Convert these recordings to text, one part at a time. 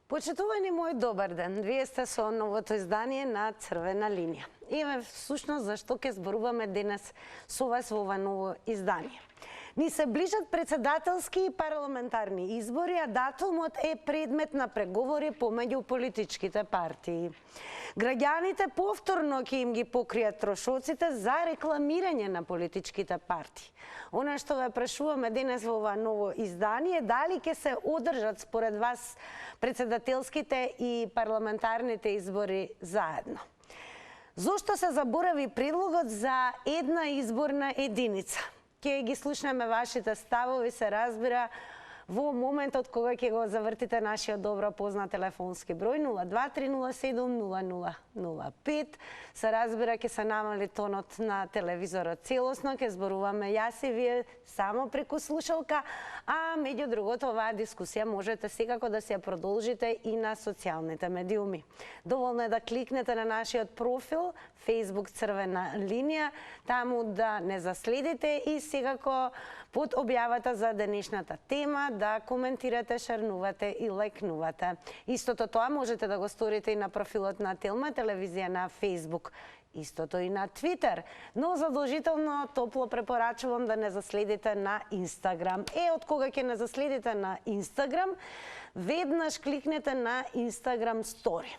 Почитувани мој, добар ден. Вие сте со новото издание на Црвена линија. И всушност зашто ќе зборуваме денес со вас во ова ново издание. Ни се ближат председателски и парламентарни избори, а датумот е предмет на преговори помеѓу политичките партии. Граѓаните повторно ќе им ги покријат трошоците за рекламирање на политичките партии. Она што ве прашуваме денес во ова ново издание, дали ќе се одржат според вас председателските и парламентарните избори заедно? Зошто се заборави предлогот за една изборна единица? Ќе ги слушнеме вашите ставови, се разбира, во моментот кога ќе го завртите нашиот добро познат телефонски број 02-307-0005. Се разбира, ќе се намали тонот на телевизорот целосно, ќе зборуваме јас и вие само преку слушалка, а меѓу другото оваа дискусија можете секако да се ја продолжите и на социјалните медиуми. Доволно е да кликнете на нашиот профил Facebook Црвена линија, таму да не заследите и секако под објавата за денешната тема да коментирате, шернувате и лајкнувате. Истото тоа можете да го сторите и на профилот на Телма телевизија на Facebook. Истото и на Твитер, но задолжително топло препорачувам да не заследите на Инстаграм. Од кога ќе не заследите на Инстаграм, веднаш кликнете на Инстаграм Стори.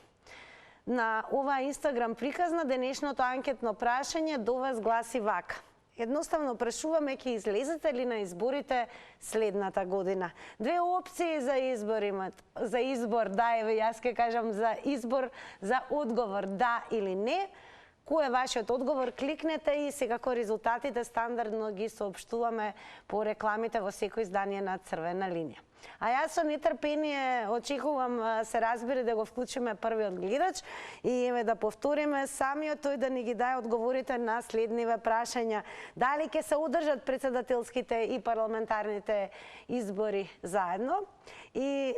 На ова Инстаграм приказна денешното анкетно прашање до вас гласи вака. Едноставно прашуваме, ќе излезете ли на изборите следната година? Две опции за избор имат. За избор да, еве јас ќе кажам за избор, за одговор да или не. Кој е вашиот одговор? Кликнете и секако резултатите стандардно ги соопштуваме по рекламите во секој издание на Црвена линија. А јас со нетрпение очекувам, се разбира, да го вклучиме првиот гледач и еве да повториме самиот тој да ни ги даде одговорите на следниве прашања. Дали ќе се одржат председателските и парламентарните избори заедно? И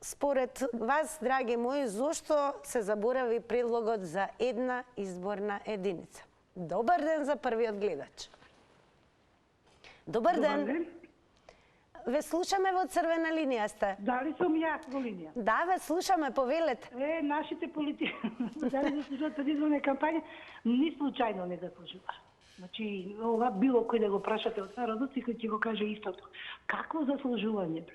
според вас, драги мои, зошто се заборави предлогот за една изборна единица? Добар ден за првиот гледач. Добар ден. Ве слушаме во Црвена линија сте. Дали сум јас во линија? Да, ве слушаме, повелете. Нашите политици, дали заслужуваат предизборна кампања, ни случајно не заслужува. Значи, ова било кој да го прашате од народот, и кој ќе го каже истото. Какво заслужување?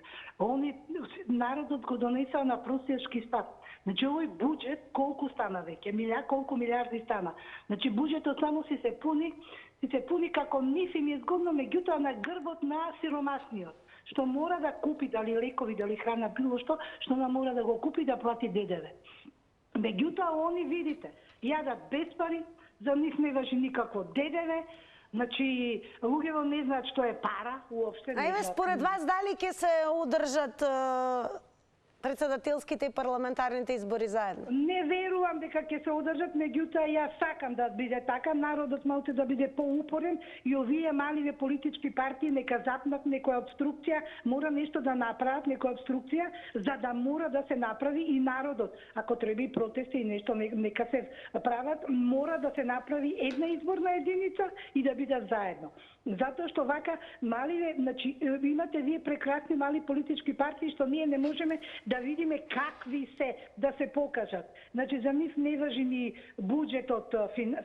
Народот го донесува на просечки стат. Значи, овој буџет колку стана веќе? Колку милиарди стана? Значи, буџетот само се пуни како нив им е згодно, меѓутоа на грбот на сиромасниот, што мора да купи дали лекови, дали храна, било што мора да го купи да плати ДДВ. Меѓутоа, они, видите, јадат без пари, за нив не важи никакво ДДВ, значи, луѓето не знаат што е пара, уопште не знаат. Според вас, дали ќе се одржат председателските и парламентарните избори заедно? Не верувам дека ќе се одржат, меѓутоа јас сакам да биде така, народот малку да биде поупорен и овие маливе политички партии нека запнат некоја обструкција, мора нешто да направат, некоја обструкција, за да мора да се направи и народот. Ако треба протести и нешто нека се прават, мора да се направи една изборна единица и да бидат заедно. Затоа што вака маливе, значи имате вие прекрасни мали политички партии што ние не можеме да видиме какви се, да се покажат. Значи за нив не важи ни буџетот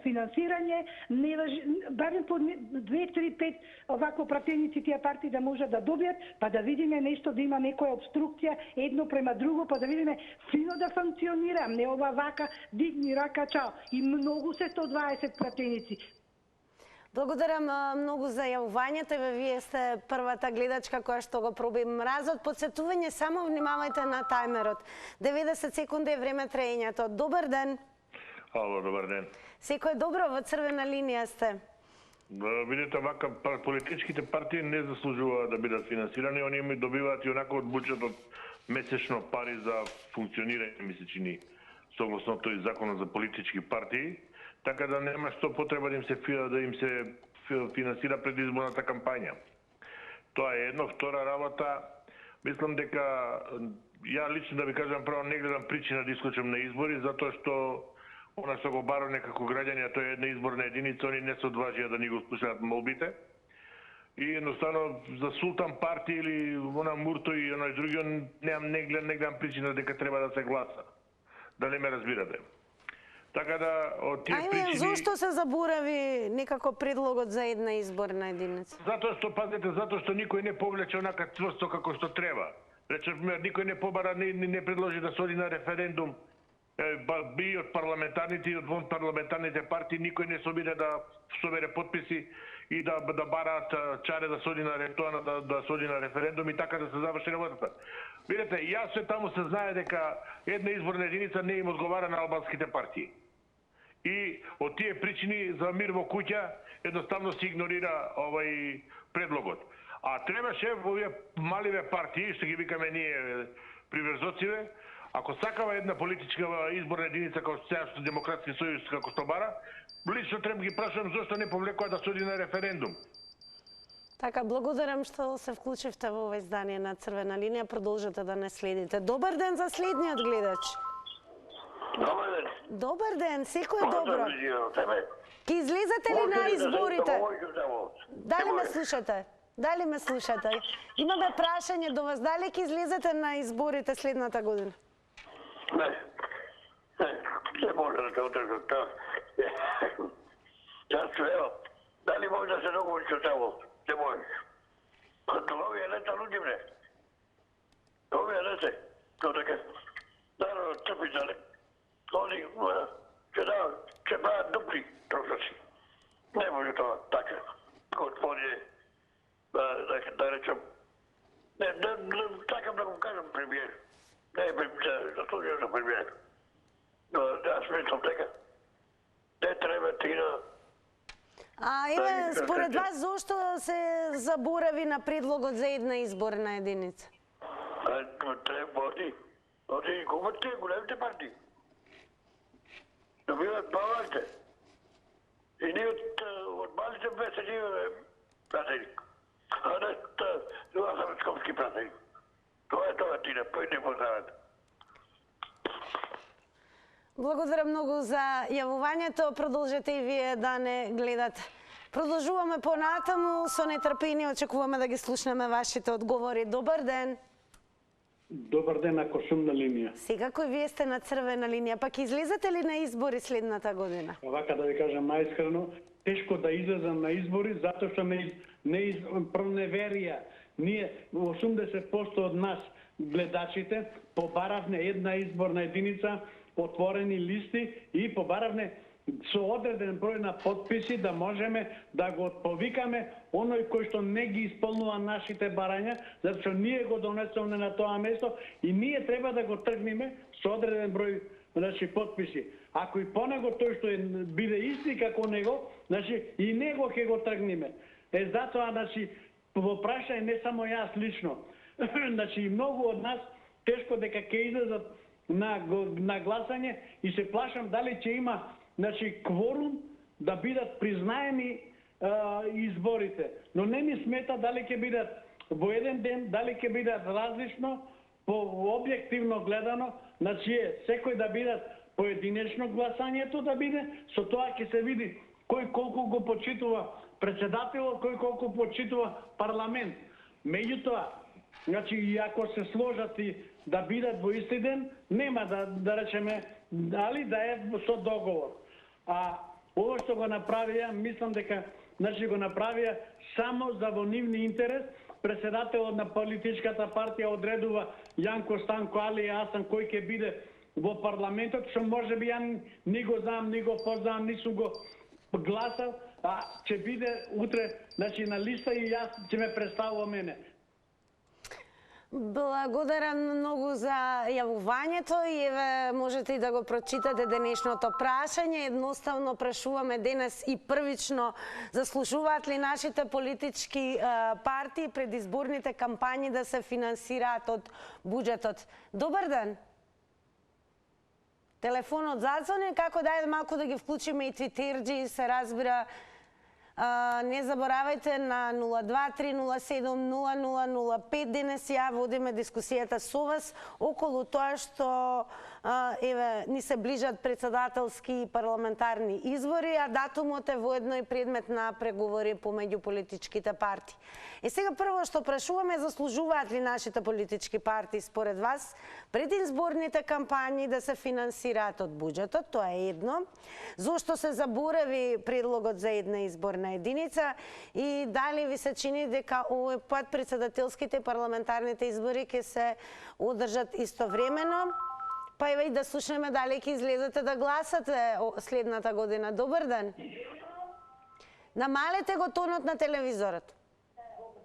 финансирање, не важи, барем по 2, 3, 5 овако пратеници тие партии да можат да добијат, па да видиме нешто, да има некоја обструкција едно према друго, па да видиме фино да функционира, не ова вака дигни рака чао. И многу се 120 пратеници. Благодарам многу за јавувањето. Вие сте првата гледачка која што го проби мразот. Подсетување, само внимавајте на тајмерот. 90 секунди е време траењето. Добар ден. Ало, добар ден. Секој добро, во Црвена линија сте. Видите, вака политичките партии не заслужуваат да бидат финансирани, они ми добиваат и онако од буџетот месечно пари за функционирање, ми се чини, согласно тој законот за политички партии. Така да нема што потреба да им се финансира предизборната кампања. Тоа е едно. Втора работа, мислам дека ја лично да ви кажам право не гледам причина да искочам на избори, затоа што она што го баро некако граѓани, а тоа е една изборна единица, они не се одважија да ни го слушаат молбите. и едноставно за Султан партија или она Мурто и оној други, не гледам причина дека треба да се гласа. Дали ме разбирате? Така да, од тие причини... Зошто се заборави некако предлогот за една изборна единица? Затоа што, пазете, затоа што никој не повлече онака цврсто како што треба. Рече, никој не побара, не предложи да се оди на референдум. Би од парламентарните и од вон парламентарните партии никој не се обиде да собере подписи и да бараат чаре да се оди на да се оди на референдум и така да се заврши работата. Видете, јасно таму се знае дека една изборна единица не им одговара на албанските партии. И од тие причини за мир во куќа едноставно се игнорира овај предлогот. А требаше во овие маливе партии, што ги викаме ние приврзоциве, ако сакава една политичка изборна единица како што Демократски сојуз како што бара, лично треба ги прашувам зошто не повлекоа да се оди на референдум. Така, благодарам што се вклучивте во ова издание на Црвена линија. Продолжете да не следите. Добар ден за следниот гледач. Добар ден. Добар ден, секој е добро. Ке излезете ли на изборите? Дали ме слушате? Дали ме слушате? Имаме прашање до вас. Дали ќе излезете на изборите следната година? Не. Не може да се одржат тоа. Ево, дали може да се договори со само? Не може. Овие лета луѓе бре. Овие лете. Тоа дека народот трпи зале. Они ќе прават дупли трошоци. Не може тоа така. Господи, да речем, така да го кажам премиер. Не е заслужен за премиер. Но јас мислам дека не треба тина. Еве, според вас, зошто се заборави на предлогот за една изборна единица? Треба оди губат тие големите партии. Добиват малите. И ние од малите се имаме пратени. А не това са скопски пратени. Това е това тина, не познават. Благодарам многу за јавувањето. Продолжете и вие да не гледате. Продолжуваме понатаму, со нетрпение очекуваме да ги слушнеме вашите одговори. Добар ден. Добар ден, ако сум на линија. Секако вие сте на Црвена линија, пак излезете ли на избори следната година? Вака да ви кажам најискрено, тешко да излезам на избори, затоа што не проневерија. Ние, 80% од нас, гледачите, побаравме една изборна единица, отворени листи и побаравме со одреден број на подписи да можеме да го повикаме оној кој што не ги исполнува нашите барања, затоа што ние го донесовме на тоа место и ние треба да го тргнеме со одреден број подписи. Ако и по него тој што биде исти како него, и него ќе го тргнеме. Затоа, во прашање не само јас лично, и многу од нас тешко дека ќе излезат на гласање и се плашам дали ќе има кворум да бидат признаени изборите. Но не ми смета дали ќе бидат во еден ден, дали ќе бидат различно, по објективно гледано, секој да бидат поединечно гласањето да биде, со тоа ќе се види кој колку го почитува председателот, кој колку почитува парламент. Меѓутоа, и ако се сложат и да бидат во исти ден, нема да речеме, дали да е со договор. А ово што го направија, мислам дека го направија само за во нивни интерес. Председателот на политичката партија одредува Јанко Станко Али Асан кој ќе биде во парламентот, што може би ја ни го знам, ни го познавам, ни сум го гласал, а ќе биде утре на листа и јас ќе ме представува мене. Благодарам многу за јавувањето и еве можете и да го прочитате денешното прашање. Едноставно прашуваме денес и првично заслужуваат ли нашите политички партии предизборните кампањи да се финансираат од буџетот. Добар ден. Телефонот зadzvoni, како да малку да ги вклучиме и твитерџи, се разбира. Не заборавајте на 023070005 денес ја водиме дискусијата со вас околу тоа што ни се ближат председателски и парламентарни избори, а датумот е воедно и предмет на преговори помеѓу политичките партии. И сега прво што прашуваме, заслужуваат ли нашите политички партии според вас предизборните кампањи да се финансираат од буџетот? Тоа е едно. Зошто се заборави предлогот за една изборна единица и дали ви се чини дека овој пат председателските и парламентарните избори ќе се одржат истовремено? Па еве и да слушнеме дали ќе излезете да гласате следната година. Добар ден. Намалете го тонот на телевизорот.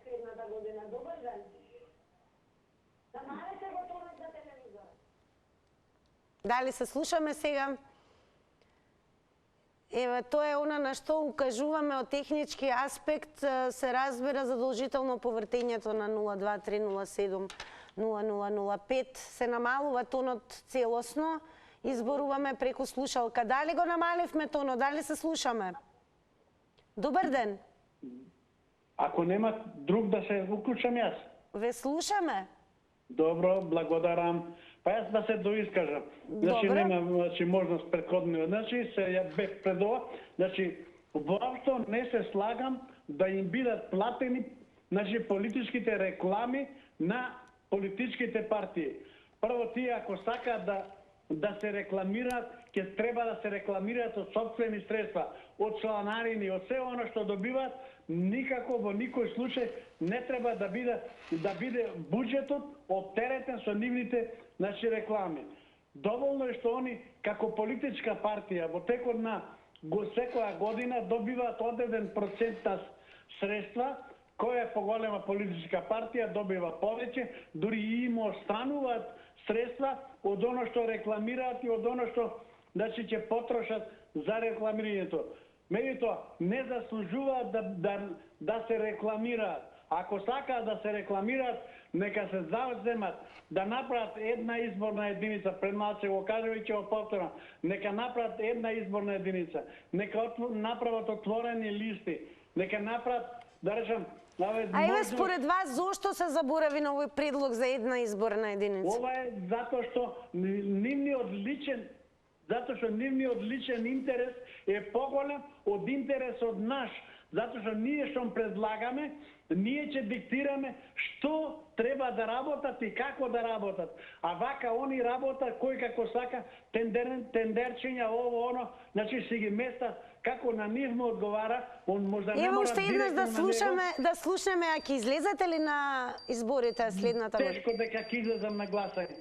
Следната година. Добар ден. Намалете го тонот на телевизорот. Дали се слушаме сега? Еве, тоа е она на што укажуваме од технички аспект, се разбира задолжително повртењето на 023070005, се намалува тонот целосно, изборуваме преку слушалка. Дали го намаливме тонот, дали се слушаме? Добар ден. Ако нема друг да се уклучам јас. Ве слушаме. Добро, благодарам. Па јас да се доискажам. Значи нема можност претходно. Значи се ја бев пред ова. Значи воопшто не се слагам да им бидат платени политичките реклами на политичките партии. Прво тие ако сакаат да се рекламираат, ќе треба да се рекламираат од сопствени средства, од чланарини, од се оно што добиваат, никако во никој случај не треба да биде буџетот оптеретен со нивните реклами. Доволно е што они како политичка партија во текот на секоја година добиваат одреден процент средства, која е поголема политичка партија добива повеќе, дури и им остануваат средства од оно што рекламираат и од оно што ќе потрошат за рекламирањето. Меѓутоа, не заслужуваат да се рекламираат. Ако сакаат да се рекламираат, нека се зауземат да направат една изборна единица, пред малце го кажа и ќе го повторам, нека направат една изборна единица, нека направат отворени листи, нека направат, да речем, А еве според вас зошто се заборави на овој предлог за една изборна единица? Ова е затоа што нивниот личен интерес е поголем од интересот наш. Затоа што ние што предлагаме, ние ќе диктираме што треба да работат и како да работат. А вака они работат кој како сака, тендерчиња, ово, оно, значи си ги местат како на нив му одговара, он можда не мора уште еднаш да слушнеме, а ќе излезете ли на изборите следната година? Тешко дека ќе излезам на гласање.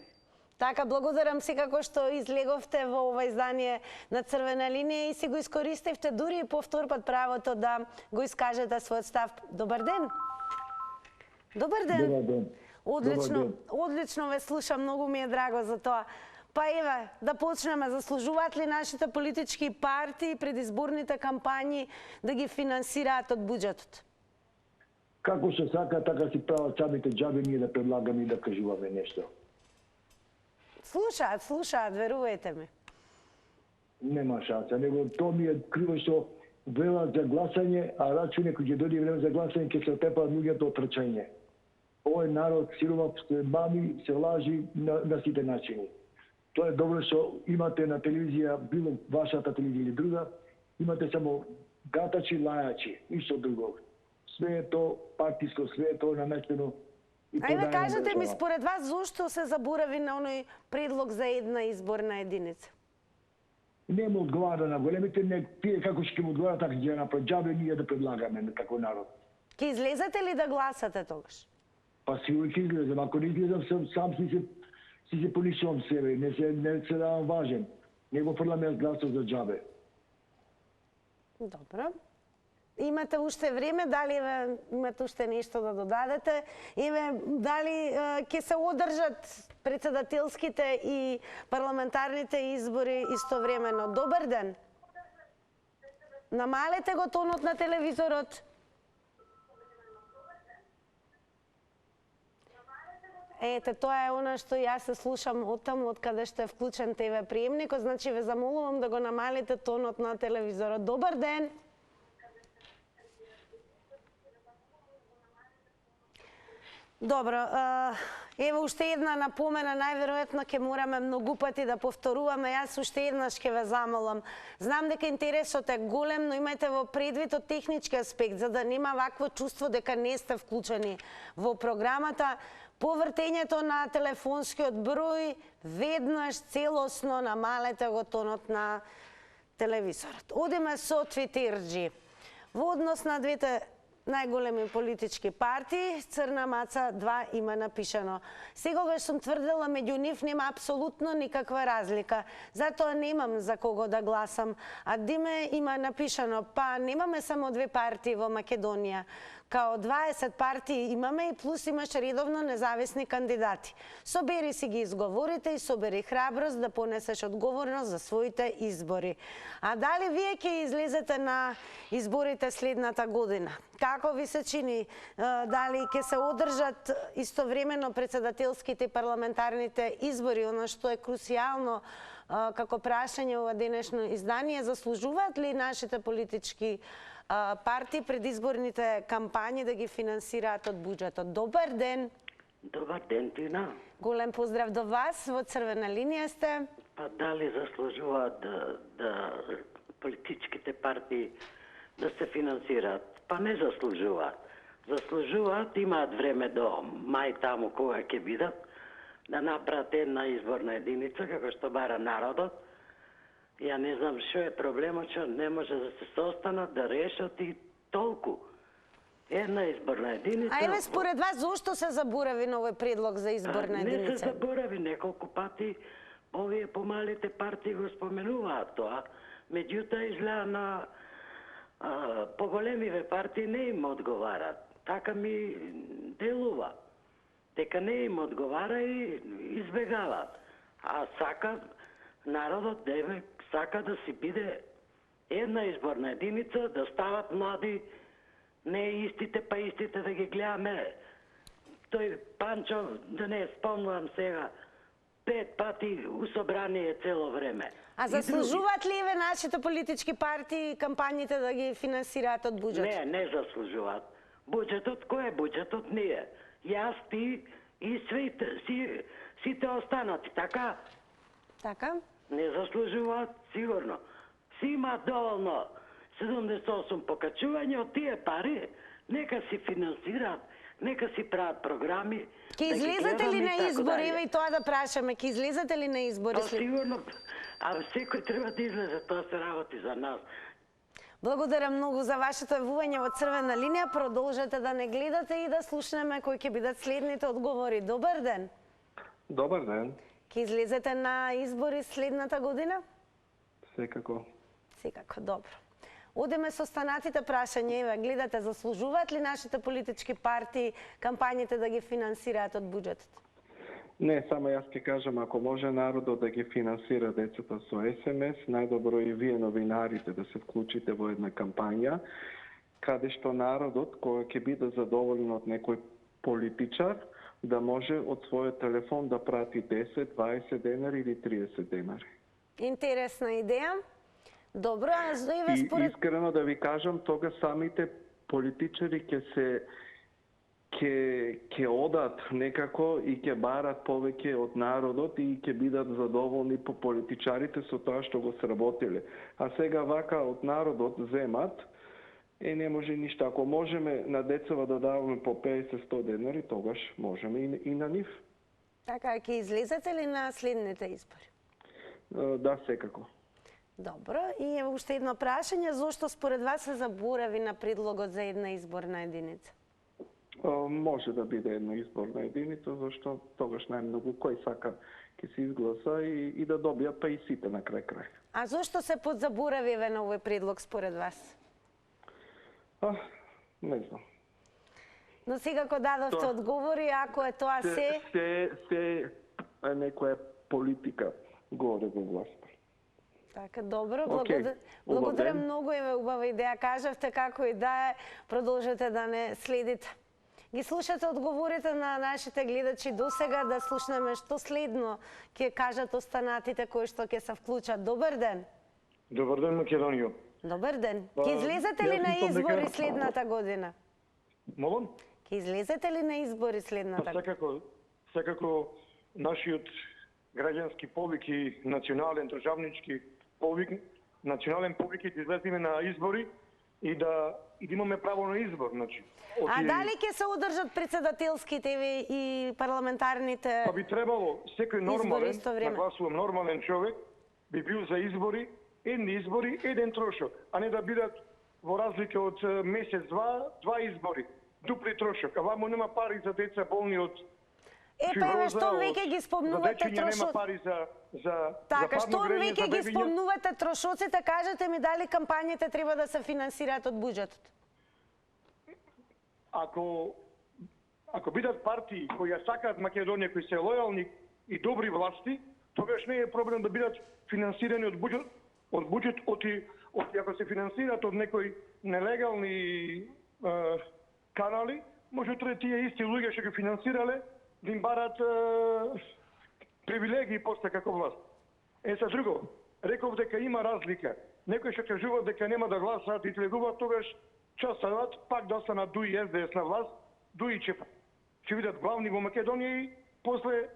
Така, благодарам секако што излеговте во ова издание на Црвена линија и си го искористивте дури и повтор пат правото да го искажете својот став. Добар ден. Добар ден. Добар ден. Одлично ве слушам, многу ми е драго за тоа. Па еве, да почнеме, заслужуваат ли нашите политички партии предизборните кампањи да ги финансираат од буџетот? Како се сака, така си прават самите џаби ние да предлагаме и да кажуваме нешто. Слушаат, верувајте ми. Нема шанса, него тоа ми е криво што велат за гласање, а рачуне кој ќе дојде време за гласање ќе се отепаат луѓето од трчање. Овој народ сирова се мами, се лажи на сите начини. Тоа е добро што имате на телевизија, било вашата телевизија или друга, имате само гатачи, лајачи, ништо друго. Све е то партиско, све е то наместено. Ајде кажете ми според вас зошто се заборави на оној предлог за една изборна единица? Не му одговара на големите, не тие како ќе му одговара, така ќе направи џабе ние да предлагаме како народ. Ќе излезете ли да гласате тогаш? Па сигурно ќе излезем, ако не излезам сам си се понишувам себе, не се давам важен. Не го фрламе гласот за џабе. Добро. Имате уште време, дали имате уште нешто да додадете? Дали ќе се одржат председателските и парламентарните избори истовремено? Добар ден. Намалете го тонот на телевизорот. Ете, тоа е она што јас се слушам оттаму, од каде што е вклучен ТВ приемникот, значи ве замолувам да го намалите тонот на телевизорот. Добар ден. Добро, ево уште една напомена, најверојатно ќе мораме многу пати да повторуваме. Јас уште еднаш ќе ве замолам. Знам дека интересот е голем, но имајте во предвид од технички аспект, за да нема вакво чувство дека не сте вклучени во програмата. По вртењето на телефонскиот број, веднаш целосно намалете го тонот на телевизорот. Одиме со Твитерџи. Во однос на двете најголеми политички партии, Црна маца 2 има напишано. Сегогаш сум тврдела, меѓу нив нема апсолутно никаква разлика. Затоа немам за кого да гласам. А Диме има напишано, па немаме само 2 партии во Македонија. Као 20 партии имаме и плюс имаш редовно независни кандидати. Собери си ги изговорите и собери храброст да понесеш одговорност за своите избори. А дали вие ќе излезете на изборите следната година? Како ви се чини? Дали ќе се одржат истовремено председателските и парламентарните избори, оно што е крусијално како прашање ова денешно издание, заслужуваат ли нашите политички партии предизборните кампањи да ги финансираат од буџетот? Добар ден! Добар ден, Тина. Голем поздрав до вас, во црвена линија сте. Па дали заслужуваат да политичките партии да се финансираат? Па не заслужуваат. Заслужуваат, имаат време до мај таму кога ќе бидат, да направат една изборна единица, како што бара народот. Ја не знам што е проблемот, што не може да се состанат, да решат и толку. Една изборна единица... А еве според вас, зошто се заборави на овој предлог за изборна единица? Не се заборави, неколку пати овие помалите партии го споменуваат тоа. Меѓутоа изгледа на поголемиве партии не им одговара. Така ми делува. Дека не им одговара и избегаваат. А сака народот сака да си биде една изборна единица, да стават млади, не истите, па истите да ги гледаме. Тој Панчо, да не спомнувам сега, 5 пати у собрание цело време. А заслужуваат ли еве нашите политички партии кампањите да ги финансираат од буџетот? Не заслужуваат. Буџетот, кој е буџетот? Ние. Јас, ти и сите останати, така? Така? Не заслужуваат, сигурно. Си имаат доволно 78 покачување од тие пари, нека си финансираат, нека си прават програми. Ке излезете ли на избори, еве и тоа да прашаме, ке излезете ли на избори? Сигурно, а секој треба да излезе, тоа се работи за нас. Благодарам многу за вашето јавување во црвена линија. Продолжете да не гледате и да слушнеме кои ќе бидат следните одговори. Добар ден. Добар ден. Ке излезете на избори следната година? Секако. Секако, добро. Одеме со останатите прашања. Еве, гледате, заслужуваат ли нашите политички партии кампањите да ги финансираат од буџетот? Не, само јас ќе кажам, ако може народот да ги финансира децата со СМС, најдобро и вие новинарите да се вклучите во една кампања, каде што народот, кога ќе биде задоволен од некој политичар, да може од својот телефон да прати 10, 20 денари или 30 денари. Интересна идеја. Добро, а еве И според... искрено да ви кажам, тога самите политичари ќе одат некако и ќе барат повеќе од народот и ќе бидат задоволни по политичарите со тоа што го сработиле. А сега вака од народот земат, не може ништо. Ако можеме на децава да даваме по 50-100 денари, тогаш можеме и на нив. Така, ќе излезете ли на следните избори? Да, секако. Добро, и ево уште едно прашање, зошто според вас се заборави на предлогот за една изборна единица? Може да биде една изборна единица, зашто тогаш најмногу кој сака ќе се изгласа и да добијат па и сите на крај. А зошто се подзаборави на овој предлог според вас? Не знам. Но секако дадовте одговори, ако е тоа се... Се некоја политика горе во власт. Така, добро. Okay. Благодарам многу, еве убава идеја кажавте, како и да е, продолжете да не следите. Ги слушате одговорите на нашите гледачи до сега, да слушнеме што следно ќе кажат останатите кои што ќе се вклучат. Добар ден. Добар ден, Македонија. Добар ден. Ќе излезете ли на избори следната година? Молам? Ке излезете ли на избори следната? Секако нашиот граѓански повик и национален државнички повик, национален повик е да излеземе на избори и да имаме право на избор, значи. А дали ќе се одржат председателските и парламентарните? Па би требало секој нормален, нагласувам нормален човек, би бил за избори, еден трошок, а не да бидат во разлика од месец-два, два избори, дупли трошок. А вамо нема пари за деца болни од Еве што веќе ги спомнувате трошоците. Нема пари за така, што веќе ги спомнувате трошоците, кажете ми дали кампањите треба да се финансираат од буџетот? Ако бидат партии кои ја сакаат Македонија, кои се лојални и добри власти, тогаш не е проблем да бидат финансирани од буџет, ако се финансираат од некои нелегални канали, може утре тие исти луѓе што ги финансирале да им барат привилегии после како власт. Са друго, реков дека има разлика. Некои што кажуваат дека нема да гласаат и тргуваат, тогаш часават пак да останат ДУИ и СДС на власт, ДУИ ќе бидат главни во Македонија и после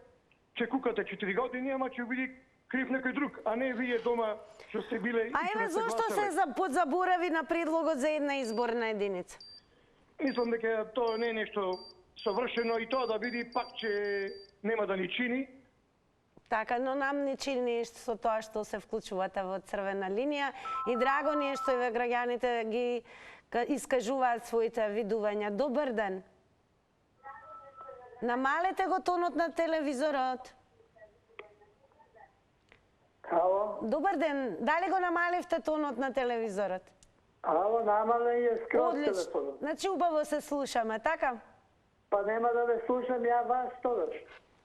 ќе кукате 4 години, ама ќе биде крив некој друг, а не вие дома што сте биле. А еве зошто се подзаборави на предлогот за една изборна единица? Мислам дека тоа не е нешто совршено и тоа да види пак че нема да ни чини. Така, но нам не чини со тоа што се вклучувате во црвена линија и драго ни е што еве граѓаните ги искажуваат своите видувања. Добар ден. Намалете го тонот на телевизорот. Ало? Добар ден. Дали го намаливте тонот на телевизорот? Ало, намален е скроз телефонот. Одлично. Значи убаво се слушаме, така? Па нема да ве слушам ја вас тогаш.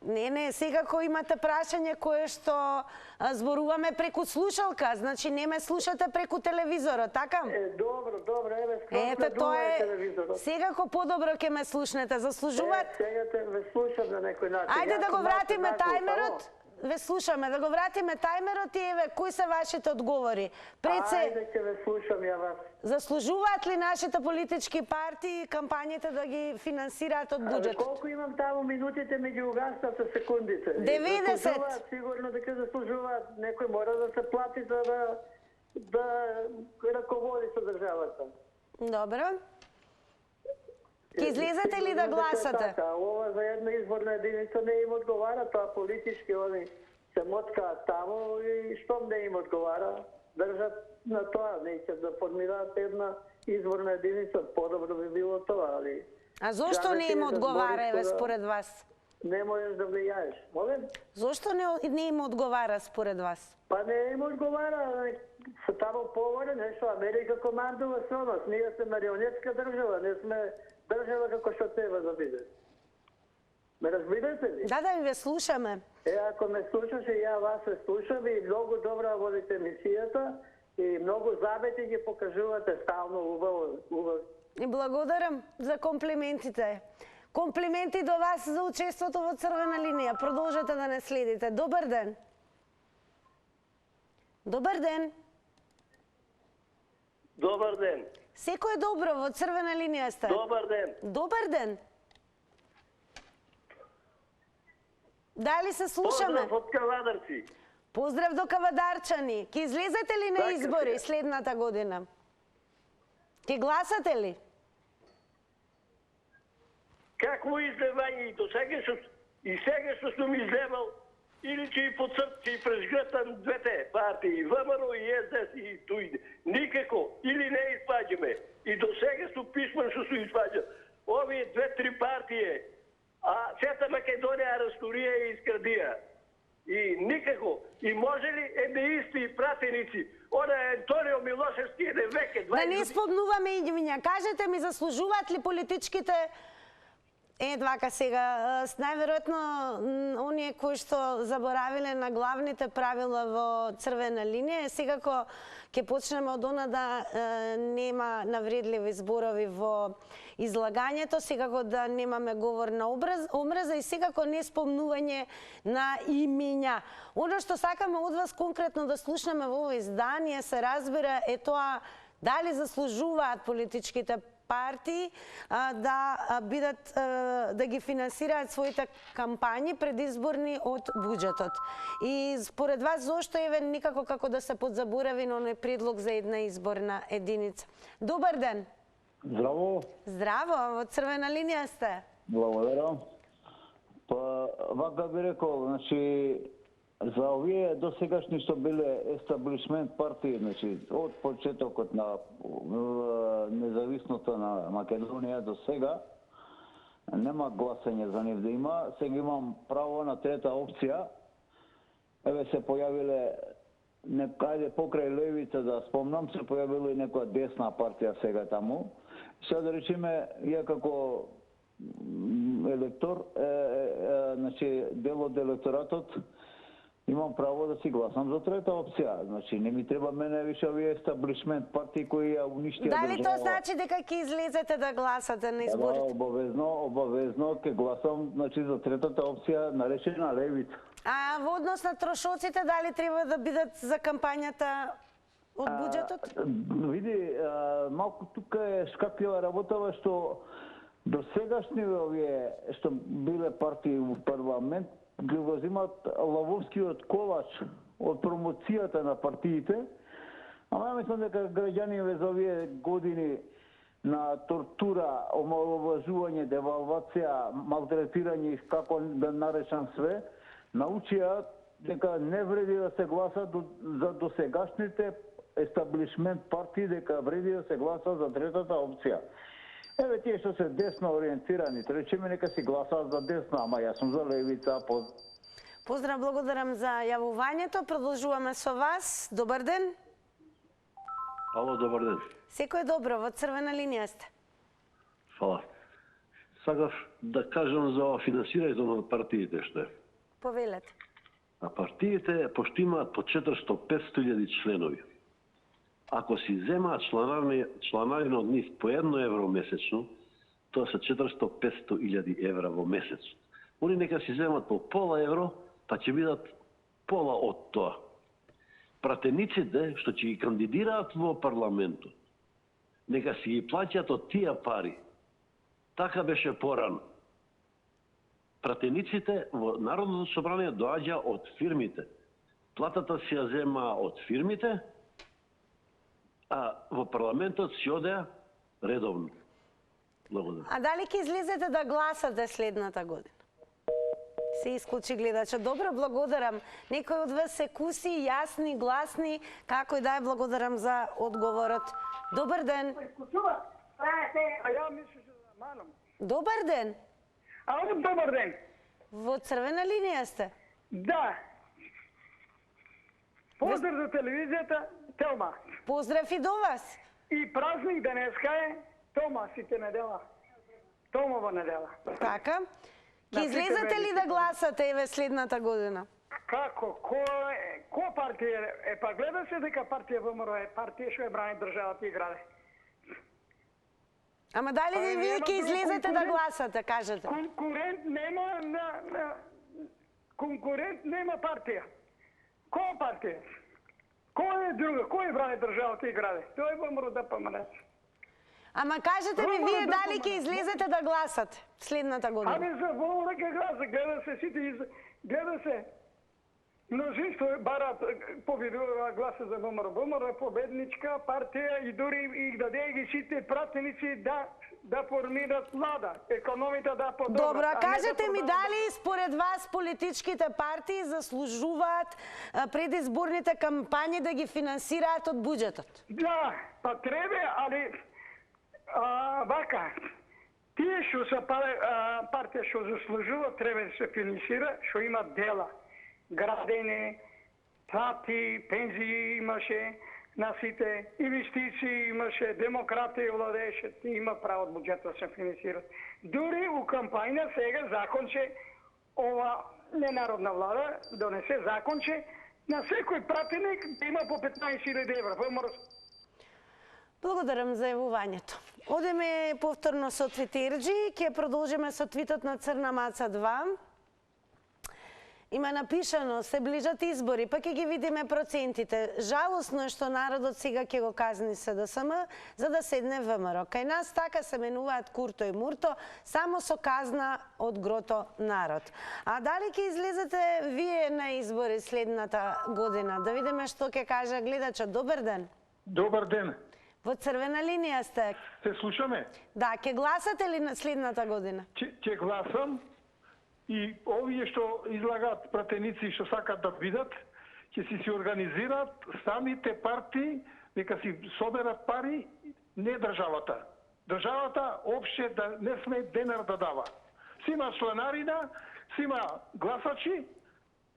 Не, секако имате прашање кое што зборуваме преку слушалка, значи не ме слушате преку телевизорот, така? Добро, еве скроз телевизорот. Секако подобро ќе ме слушнете, заслужуваат. Сега те ве слушам на некој начин. Ајде да го вратиме тајмерот. Ве слушаме, да го вратиме тајмерот и еве кои се вашите одговори. Ајде ќе ве слушам ја вас. Заслужуваат ли нашите политички партии кампањите да ги финансираат од буџетот? Колку имам таму минутите ми ги угаснат со секундите. 90. Сигурно дека заслужуваат. Некој мора да се плати за да раководи со државата. Добро. Ке излезете ли да гласате? Ова за една изборна единица не им одговара, тоа политички они се моткаат таму и штом не им одговара, држат на тоа, неќе да формираат една изборна единица, подобро би било тоа, али... А зошто не им одговара, еве, според вас? Не можеш да влијаеш, молим? Зошто не им одговара според вас? Па не им одговара, се таму поворе, нешто, Америка командува со нас, ние сме марионетска држава, не сме држава како што треба да биде. Ме разбирате ли? Да, ве слушаме. Ако ме слушаш и ја вас се слушам и многу добра водите емисијата и многу замети ги покажувате стално убаво. И благодарам за комплиментите. Комплименти до вас за учеството во црвена линија. Продолжете да не следите. Добар ден. Добар ден. Добар ден. Секој е добро, во црвена линија сте. Добар ден. Добар ден. Дали се слушаме? Поздрав од Кавадарци. Поздрав до кавадарчани. Ке излезете ли на избори следната година? Ке гласате ли? Какво издевање и сега што сум издевал, или ќе и поцрт, ќе и презгртам двете партии, ВМРО и СДС и ТУИ. Никако, или не испаѓаме. И до сега сум писмен што сум испаѓал. Овие две-три партии, а сета Македонија разтурија и изградија. И никако. И може ли едни пратеници, она Антонио Милошевски еден веќе, 20 Да не спомнуваме имиња. Кажете ми, заслужуваат ли политичките вака сега, најверојатно оние кои што заборавиле на главните правила во црвена линија, секако ќе почнеме од она да нема навредливи зборови во излагањето, секако да немаме говор на омраза и секако не спомнување на имиња. Оно што сакаме од вас конкретно да слушнеме во ово издание, се разбира, е тоа дали заслужуваат политичките партии да ги финансираат своите кампањи предизборни од буџетот. И според вас зошто еве никако како да се подзаборави на оној предлог за една изборна единица? Добар ден. Здраво. Здраво, во црвена линија сте. Благодарам. Па, вака би рекол, значи, за овие досегашни што биле естаблишмент партии, значи, од почетокот на независноста на Македонија до сега, нема гласање за нив да има. Сега имам право на трета опција. Еве се појавиле некаде покрај левица, да спомнам, се појавила и некоја десна партија сега таму. Сега да речеме, ја како електор, значи дел од електоратот, имам право да си гласам за трета опција. Значи не ми треба мене више овие естаблишмент партии кои ја уништија држава. Дали тоа значи дека ќе излезете да гласате на изборите? Да, обавезно ќе гласам, значи, за третата опција наречена левица. А во однос на трошоците, дали треба да бидат за кампањата од буџетот? Види, малку тука е шкаклива работава што до сегашни овие што биле партии во парламент ги го земат лавовскиот колач од промоцијата на партиите. Ама ја мислам дека граѓани за овие години на тортура, омаловажување, девалвација, малтретирање, како да наречам све, научија дека не вреди да се гласа за досегашните естаблишмент партии, дека вреди да се гласа за третата опција. Еве тие што се десно ориентирани, речеме нека си гласаат за десна, ама јас сум за левица. Поздрав, благодарам за јавувањето. Продолжуваме со вас. Добар ден. Ало, добар ден. Секој е добро, во црвена линија сте. Фала. Сакав да кажам за финансирањето на партиите што е. Повелете. А партиите пошто имаат по 400-500 членови. Ако си земаат чланарина од нив по 1 евро месечно, тоа се 400-500 евра во месец. Они нека си земат по пола евро, па ќе бидат пола од тоа. Пратениците што ќе ги кандидираат во парламентот, нека си ги плаќаат од тие пари. Така беше порано. Пратениците во Народното собрание доаѓа од фирмите. Платата си ја зема од фирмите, а во парламентот си одеа редовно. Благодарам. А дали ќе излезете да гласате следната година? Се исклучи гледача. Добро, благодарам. Некој од вас се куси, јасни, гласни, како и да е, благодарам за одговорот. Добар ден. Добар ден. Добар ден. Во црвена линија сте? Да. Поздрав за телевизијата, Телма. Поздрав и до вас. И празник денеска е Тома сите недела. Томова недела. Така. Ќе излезете ли да гласате еве следната година? Како? Која партија е? Па гледа се дека партија ВМРО е партија што е брани државата и граде. Ама дали вие ќе излезете да гласате, кажете? Конкурент нема партија. Која партија? Кој е друга? Кој брани државата и граде? Тоа е ВМРО ДПМН. Ама кажете ми вие дали ќе излезете да гласате следната година? Ами за ВМРО ќе гласа, гледа се сите, гледа се. Множество барат повидува гласа за ВМРО. ВМРО е победничка партија и дури и даде ги сите пратеници да формират влада, економията да подобрат. Добро, а кажете ми дали според вас политичките партии заслужуваат предизборните кампањи да ги финансираат од буџетот? Да, па треба, али вака, тие што се партија што заслужува треба да се финансира, што има дела. Градење, плати, пензии имаше на сите, инвестиции имаше, демократија владееше, има право од буџетот да се финансира. Дури у кампања сега законче ова ненародна влада донесе законче на секој пратеник да има по 15.000 евра. Благодарам за јавувањето. Одеме повторно со Твитерџи, ќе продолжиме со твитот на Црна Маца 2. Има напишано, се ближат избори, па ќе ги видиме процентите. Жалосно е што народот сега ќе го казни СДСМ за да седне ВМРО. Кај нас така се менуваат Курто и Мурто, само со казна од грото народ. А дали ќе излезете вие на избори следната година? Да видиме што ќе каже гледачот. Добар ден. Добар ден. Во црвена линија сте. Се слушаме? Да, ќе гласате ли на следната година? Ќе гласам. И овие што излагаат пратеници што сакат да бидат, ќе си организираат самите партии, нека си соберат пари, не државата. Државата опште да не сме денар да дава. Си има чланарина, си има гласачи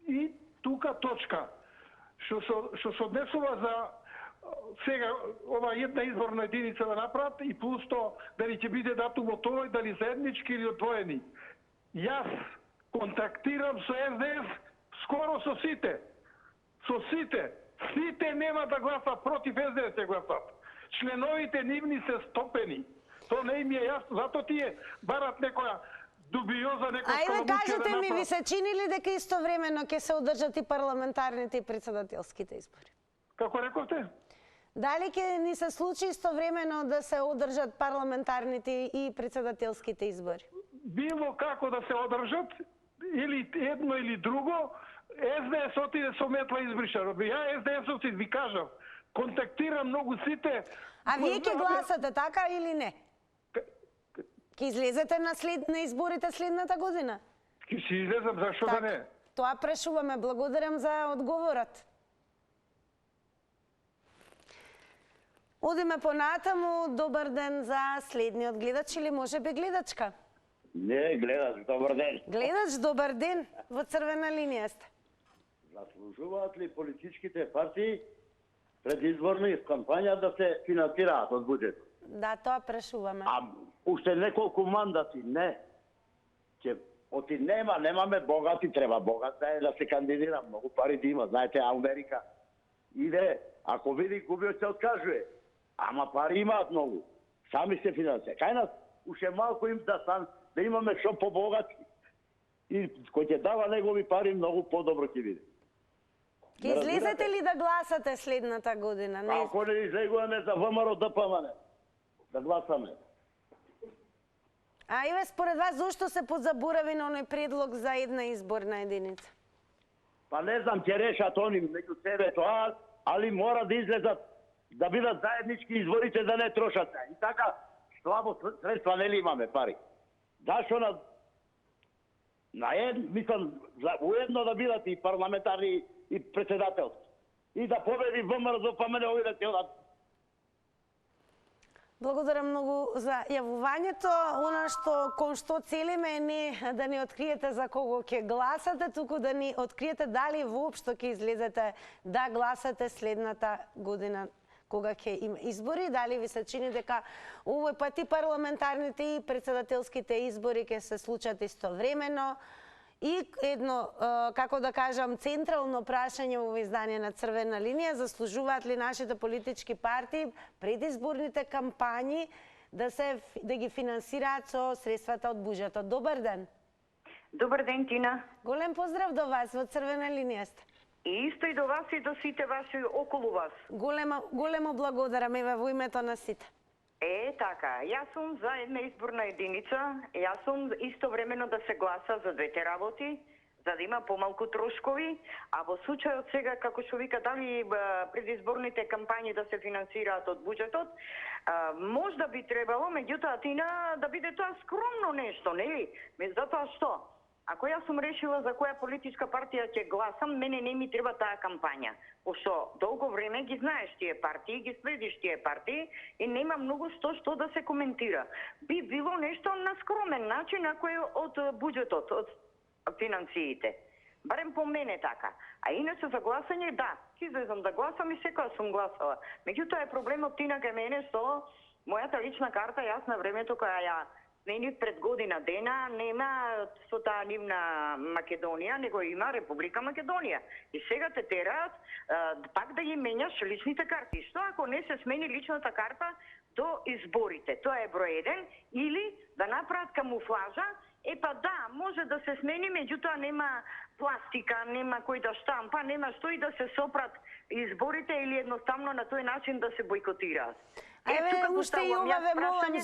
и тука точка. Што се однесува за сега ова една изборна единица да направат и плюс то дали ќе биде датум од овој, дали заеднички или одвоени. Јас контактирам со СДС скоро со сите. Со сите. Сите нема да гласат против СДС ќе гласат. Членовите нивни се стопени. То не им е јасно, зато тие барат некоја дубиоза, некоја Ајде кажете ми, ви се чини ли дека истовремено ќе се одржат и парламентарните и председателските избори? Како рековте? Дали ќе ни се случи истовремено да се одржат парламентарните и председателските избори? Било како да се одржат, или едно или друго, СДС отиде со метла избриша. Ја СДС-овци ви кажам, контактирам многу сите. А вие ќе гласате, така или не? Ќе излезете на изборите следната година? Ќе си излезам, зашто да не? Тоа прашуваме. Благодарам за одговорот. Одиме понатаму. Добар ден за следниот гледач или можеби гледачка? Не, гледач, добар ден. Гледач, добар ден. Во црвена линија сте. Заслужуваат ли политичките партии предизборни кампања да се финансираат од буџет? Да, тоа прашуваме. А уште неколку мандати, не. Оти немаме богати, треба богат да се кандидира, многу пари да има. Знаете, Америка иде, ако види губиот се откажува. Ама пари имаат многу. Сами се финансира. Кај нас уште малку им да имаме што побогати. И кој ќе дава негови пари, многу подобро ќе биде. Ќе излезете ли да гласате следната година? Ако не излегуваме за ВМРО ДПМН, да гласаме. А Иве, според вас, зошто се позаборави на оној предлог за една изборна единица? Па не знам, ќе решат они меѓу себе тоа, али мора да излезат, да бидат заеднички изборите, да не трошат. И така, слабо средства нели имаме пари. Зашто мислам, уедно да бидат и парламентарни и председателски. И да победи ВМРО ДПМН овие да ќе одат. Благодарам многу за јавувањето. Она кон што целиме е не да ни откриете за кого ќе гласате, туку да ни откриете дали воопшто ќе излезете да гласате следната година кога ќе има избори, дали ви се чини дека овој пат и парламентарните и председателските избори ќе се случат истовремено. И едно, како да кажам, централно прашање во издание на Црвена линија, заслужуваат ли нашите политички партии предизборните кампањи да ги финансираат со средствата од буџетот? Добар ден. Добар ден, Тина. Голем поздрав до вас, во Црвена линија сте. И исто и до вас и до сите ваши околу вас. Големо благодарам, еве, во името на сите. Така, јас сум за една изборна единица, јас сум истовремено да се гласа за двете работи, за да има помалку трошкови, а во случајот сега, како што вика, дали предизборните кампањи да се финансираат од буџетот, можда би требало, меѓутоа, Тина, да биде тоа скромно нешто, нели? Затоа што? Ако јас сум решила за која политичка партија ќе гласам, мене не ми треба таа кампања. Пошто долго време ги знаеш тие партии, ги следиш тие партии и нема многу што да се коментира. Би било нешто на скромен начин, ако е од буџетот, од финансиите. Барем по мене така. А иначе за гласање, да, ќе излезам да гласам и секоја сум гласала. Меѓутоа е проблемот, Тина, кај мене што мојата лична карта, јас на времето кога ја сменив пред година дена, нема со таа нивна Македонија, него има Република Македонија. И сега те тераат пак да ги менјаш личните карти. Што ако не се смени личната карта до изборите? Тоа е број 1. Или да направат камуфлажа Па да, може да се смени, меѓутоа нема пластика, нема кој да штампа, нема што и да се сопрат изборите или едноставно на тој начин да се бойкотираат. Еве, уште и ова ве молам,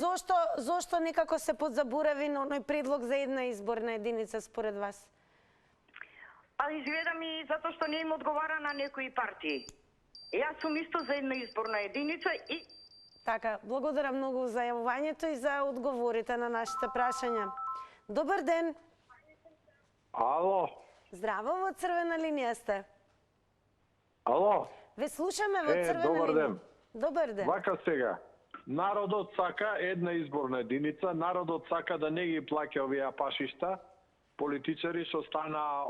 зошто некако се подзаборави на оној предлог за една изборна единица според вас? Па изгледа ми затоа што не им одговара на некои партии. Јас сум исто за една изборна единица и... Така, благодарам многу за јавувањето и за одговорите на нашите прашања. Добар ден! Ало! Здраво, во црвена линија сте. Ало! Ве слушаме во црвена добар линија. ден. Добар ден. Вака сега. Народот сака една изборна единица, народот сака да не ги плаќа овие пашишта, политичари што стана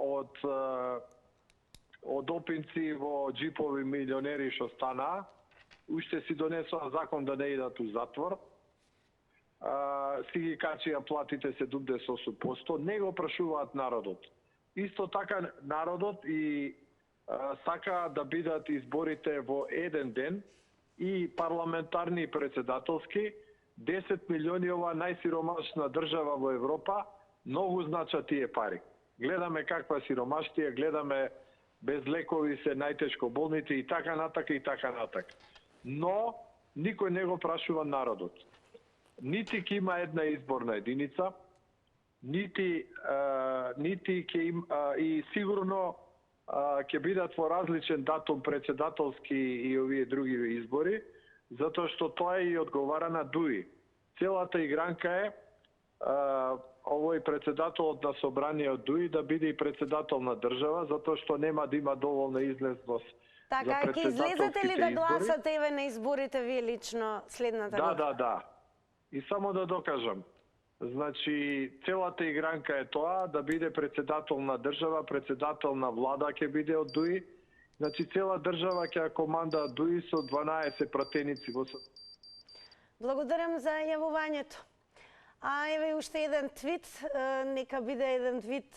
од опинци во джипови милионери што стана, уште си донесоа закон да не идат у затвор, си ги качија платите 78%, не го прашуваат народот. Исто така народот и сака да бидат изборите во еден ден, и парламентарни и председателски, 10 милиони ова најсиромашна држава во Европа, многу значат тие пари. Гледаме каква сиромаштија, гледаме без лекови се најтешко болните и така натака и така натака. Но никој не го прашува народот. Нити ќе има една изборна единица, нити ќе има и сигурно ќе бидат во различен датум председателски и овие други избори, затоа што тоа и одговара на ДУИ. Целата игранка е овој председателот на собранието ДУИ да биде и председател на држава, затоа што нема да има доволна излезност за председателските избори. Така, ќе излезете ли да гласате еве на изборите вие лично следната година? Да. И само да докажам. Значи, целата игранка е тоа да биде председател на држава, председател на влада ќе биде од ДУИ. Значи, цела држава ќе команда ДУИ со 12 пратеници во... Благодарам за јавувањето. А еве уште еден твит, нека биде еден твит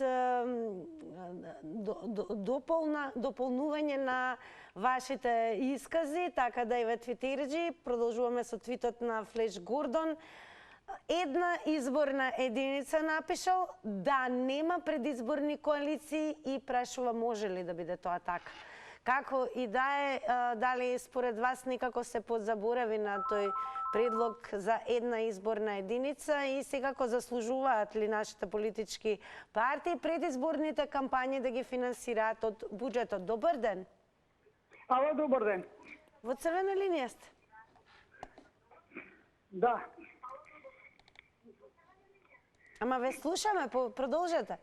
дополнување на вашите искази, така да еве твитерџи, продолжуваме со твитот на Флеш Гордон. Една изборна единица напишал да нема предизборни коалиции и прашува може ли да биде тоа така. Како и да е, дали според вас некако се подзаборави на тој предлог за една изборна единица и секако заслужуваат ли нашите политички партии предизборните кампањи да ги финансираат од буџетот? Добар ден. Ало, добар ден. Во црвена линија сте. Да. Ама ве слушаме, продолжете.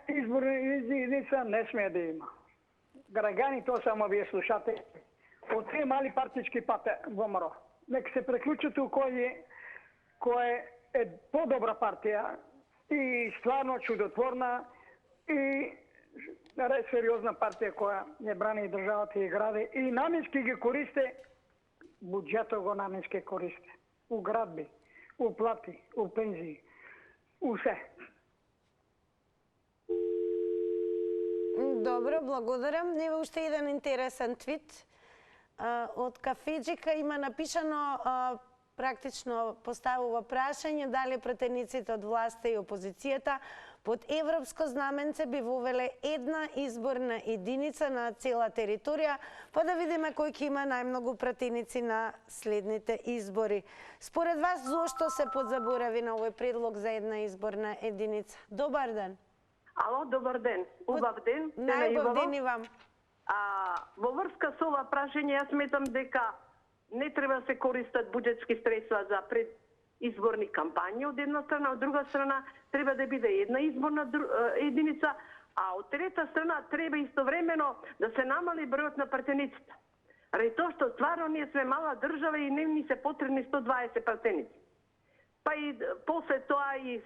Изборна единица не смее да има. Граѓани, тоа само вие слушате. Од три мали партички пате ВМРО. Нека се преклучат у кој е подобра партија и стварно чудотворна и сериозна партија која не брани државата и граде и наменски ги користе, буџетот го наменски користе. У градби, у плати, у пензии, у се. Добро, благодарам. Еве уште еден интересен твит од Кафеџика. Има напишано, практично поставува прашање дали пратениците од власта и опозицијата под европско знаменце би вовеле една изборна единица на цела територија, па да видиме кој ќе има најмногу пратеници на следните избори. Според вас, зошто се подзаборави на овој предлог за една изборна единица? Добар ден. Ало, добар ден. Убав ден. Најубав ден и вам. Во врска со ова прашање, јас сметам дека не треба се користат буџетски средства за предизборни кампањи од една страна, од друга страна треба да биде една изборна единица, а од трета страна треба истовремено да се намали бројот на пратениците. Ради тоа што стварно ние сме мала држава и не ни се потребни 120 пратеници. Па и после тоа и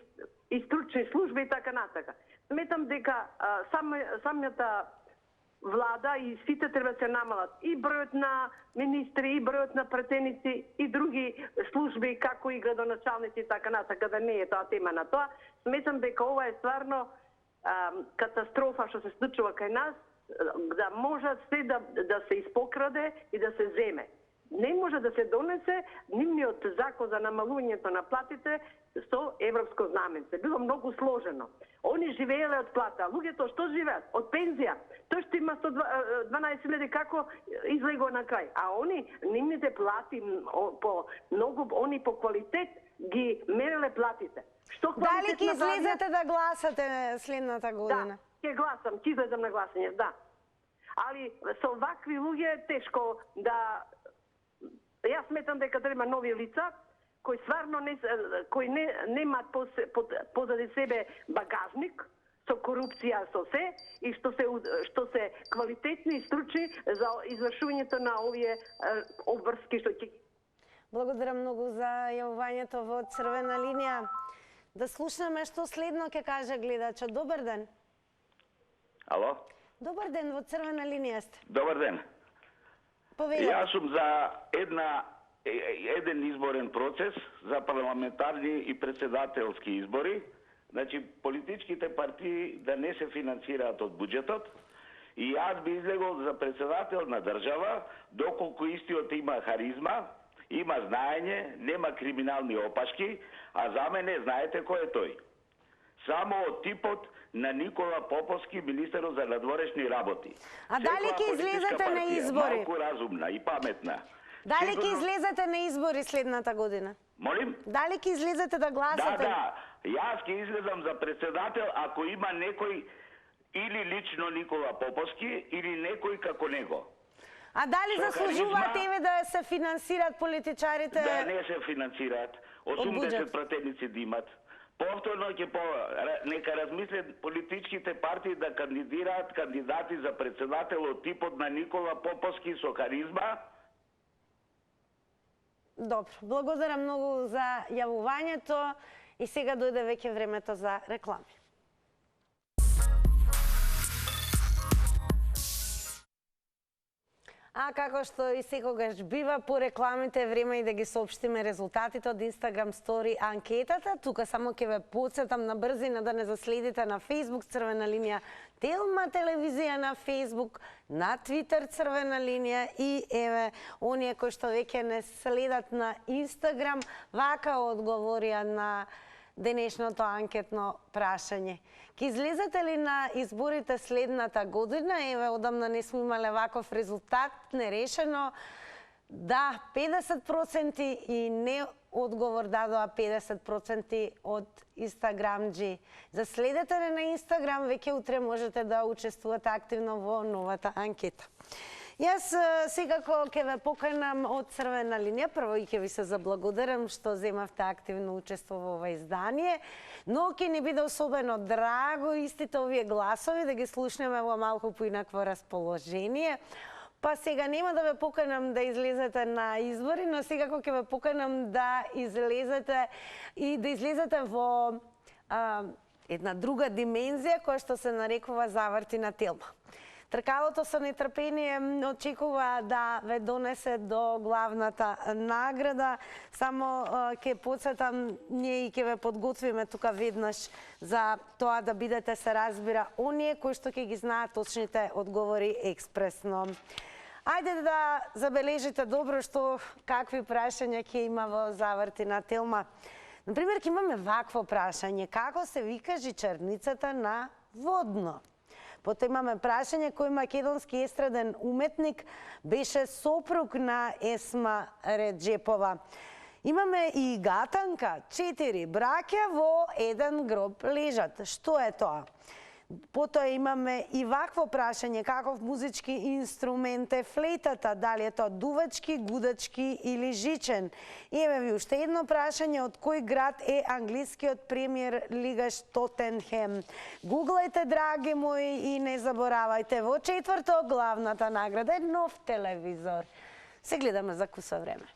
стручни служби и така натака. Сметам дека самата влада и сите треба се намалат. И бројот на министри, и бројот на пратеници, и други служби, како и градоначалници и така натака, да не е тоа тема на тоа. Сметам дека ова е стварно катастрофа што се случува кај нас, да може се да се испокраде и да се земе. не може да се донесе нивниот закон за намалувањето на платите со европско знаменце. Било многу сложено. Они живееле од плата, луѓето што живеат? Од пензија. Тој што има 112.000 како излего на крај. А они, нивните плати по многу, они по квалитет ги мереле платите. Што дали ќе излезете да гласате следната година? Да, ќе гласам, ќе излезам на гласање, да. Али со вакви луѓе тешко да... Јас сметам дека треба нови лица кои стварно кои немаат позади себе багажник со корупција, со се, и што се квалитетни и стручни за извршувањето на овие обврски што ќе... Благодарам многу за јавувањето во црвена линија. Да слушнеме што следно ќе каже гледачот. Добар ден. Ало? Добар ден, во црвена линија сте. Добар ден. Повелете. Јас сум за еден изборен процес за парламентарни и председателски избори. Значи, политичките партии да не се финансираат од буџетот. И јас би излегол за председател на држава, доколку истиот има харизма, има знаење, нема криминални опашки, а за мене знаете кој е тој? Само од типот на Никола Поповски, министерот за надворешни работи. А дали ќе излезете на избори? Малку разумна и паметна. Дали ќе излезете на избори следната година? Молим? Дали ќе излезете да гласате? Да. Јас ќе излезам за председател ако има некој или лично Никола Поповски или некој како него. А дали заслужуваат еве да се финансираат политичарите? Да не се финансираат. 80 пратеници да имат. Повторно нека размислят политичките партии да кандидираат кандидати за председател од типот на Никола Поповски со харизма. Добро, благодарам многу за јавувањето и сега дојде веќе времето за реклами. А како што и секогаш бива, по рекламите време и да ги соопштиме резултатите од Instagram Story анкетата. Тука само ќе ве потсетам на брзина да не заследите на Facebook црвена линија Телма телевизија на Facebook, на Twitter црвена линија и еве оние кои што веќе не следат на Instagram, вака одговорија на денешното анкетно прашање. Ке излезете ли на изборите следната година? Еве, одамна не сме имале ваков резултат, нерешено. Да, 50% и не одговор дадоа 50% од Инстаграмџи. За следете на Инстаграм, веќе утре можете да учествувате активно во новата анкета. Јас секако ќе ве поканам од црвена линија. Прво и ќе ви се заблагодарам што земавте активно учество во ова издание, но ќе ни биде особено драго истите овие гласови да ги слушнеме во малку поинакво расположение. Па сега нема да ве поканам да излезете на избори, но секако ќе ве поканам да излезете и да излезете во една друга димензија која што се нарекува заврти на Телма. Тркалото со нетрпение очекува да ве донесе до главната награда. Само ќе потсетам, ние и ќе ве подготвиме тука веднаш за тоа да бидете, се разбира, оние кои што ќе ги знаат точните одговори експресно. Ајде да забележите добро што какви прашања ќе има во заврти на Телма. Например, ќе имаме вакво прашање: како се вика жичарницата на Водно? Потоа имаме прашање кој македонски естраден уметник беше сопруг на Есма Реджепова. Имаме и гатанка, 4 браќа во еден гроб лежат. Што е тоа? Потоа имаме и вакво прашање: каков музички инструмент е флейтата? Дали е тоа дувачки, гудачки или жичен? И еве ви уште едно прашање: од кој град е англискиот премиер лигаш Тотенхем? Гуглајте, драги мои, и не заборавајте, во четврток главната награда е нов телевизор. Се гледаме за куса време.